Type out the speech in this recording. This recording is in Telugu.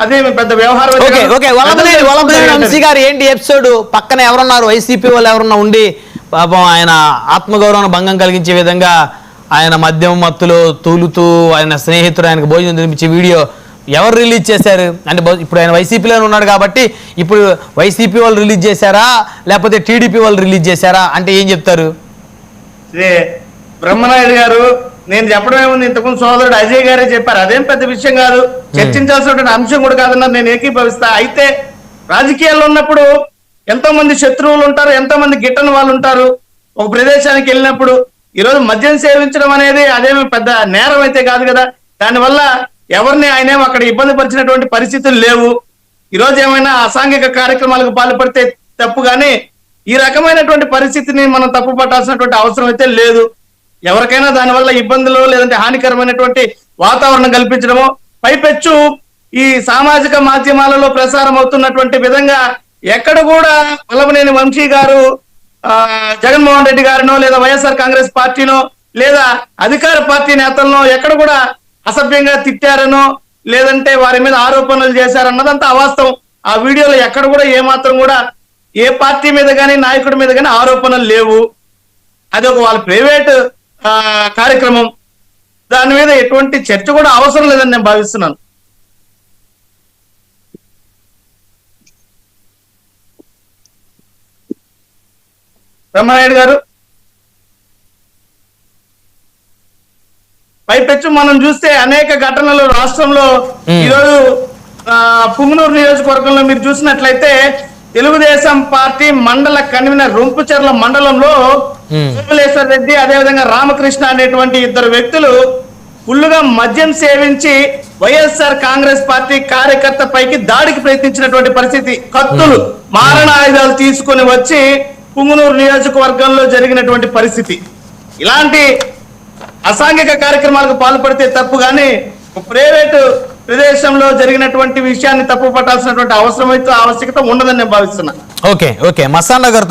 అదే పెద్ద వ్యవహారం. వంశీ గారు ఏంటి ఎపిసోడ్? పక్కన ఎవరున్నారు? వైసీపీ వాళ్ళు ఎవరన్నా ఉండి పాపం ఆయన ఆత్మగౌరవం భంగం కలిగించే విధంగా ఆయన మద్యం మత్తులో తూలుతూ ఆయన స్నేహితుడు ఆయనకు భోజనం తినిపించే వీడియో ఎవరు రిలీజ్ చేశారు? అంటే ఇప్పుడు ఆయన వైసీపీలోనే ఉన్నాడు కాబట్టి ఇప్పుడు వైసీపీ వాళ్ళు రిలీజ్ చేశారా లేకపోతే టీడీపీ వాళ్ళు రిలీజ్ చేశారా అంటే ఏం చెప్తారు? బ్రహ్మనాయుడు గారు నేను చెప్పడం ఏముంది, ఇంతకుముందు సోదరుడు అజయ్ గారే చెప్పారు, అదేం పెద్ద విషయం కాదు, చర్చించాల్సినటువంటి అంశం కూడా కాదన్నారు, నేను ఏకీభవిస్తా. అయితే రాజకీయాల్లో ఉన్నప్పుడు ఎంతో మంది శత్రువులు ఉంటారు, ఎంతో మంది గిట్టని వాళ్ళు ఉంటారు. ఒక ప్రదేశానికి వెళ్ళినప్పుడు ఈరోజు మద్యం సేవించడం అనేది అదేమి పెద్ద నేరం అయితే కాదు కదా. దానివల్ల ఎవరిని ఆయనేమో అక్కడ ఇబ్బంది పరిచినటువంటి పరిస్థితులు లేవు. ఈరోజు ఏమైనా అసాంఘిక కార్యక్రమాలకు పాల్పడితే తప్పు, కానీ ఈ రకమైనటువంటి పరిస్థితిని మనం తప్పు పట్టాల్సినటువంటి అవసరం అయితే లేదు. ఎవరికైనా దానివల్ల ఇబ్బందులు లేదంటే హానికరమైనటువంటి వాతావరణం కల్పించడము, పైపెచ్చు ఈ సామాజిక మాధ్యమాలలో ప్రసారం అవుతున్నటువంటి విధంగా ఎక్కడ కూడా వల్లభనేని వంశీ గారు జగన్మోహన్ రెడ్డి గారినో లేదా వైఎస్ఆర్ కాంగ్రెస్ పార్టీనో లేదా అధికార పార్టీ నేతలను ఎక్కడ కూడా అసభ్యంగా తిట్టారనో లేదంటే వారి మీద ఆరోపణలు చేశారన్నదంతా అవాస్తవం. ఆ వీడియోలో ఎక్కడ కూడా ఏమాత్రం కూడా ఏ పార్టీ మీద కానీ నాయకుడి మీద కానీ ఆరోపణలు లేవు. అది ఒక వాళ్ళ ప్రైవేట్ కార్యక్రమం, దాని మీద ఎటువంటి చర్చ కూడా అవసరం లేదని నేను భావిస్తున్నాను. బ్రహ్మనాయుడు గారు, పైపెచ్చు మనం చూస్తే అనేక ఘటనలు రాష్ట్రంలో ఈరోజు పుంగనూరు నియోజకవర్గంలో మీరు చూసినట్లయితే తెలుగుదేశం పార్టీ మండల కన్వీనర్ రొంపుచెర్ల మండలంలో సోమలేశ్వర రెడ్డి అదేవిధంగా రామకృష్ణ అనేటువంటి ఇద్దరు వ్యక్తులు ఫుల్లుగా మద్యం సేవించి వైఎస్ఆర్ కాంగ్రెస్ పార్టీ కార్యకర్త పైకి దాడికి ప్రయత్నించినటువంటి పరిస్థితి, కత్తులు మారణ ఆయుధాలు తీసుకొని వచ్చి పుంగనూరు నియోజకవర్గంలో జరిగినటువంటి పరిస్థితి. ఇలాంటి అసాంఘిక కార్యక్రమాలకు పాల్పడితే తప్పు, కానీ ప్రైవేటు ప్రదేశంలో జరిగినటువంటి విషయాన్ని తప్పు పట్టాల్సినటువంటి ఆవశ్యకత ఉండదని నేను భావిస్తున్నా. ఓకే మస్తాన్ గారితో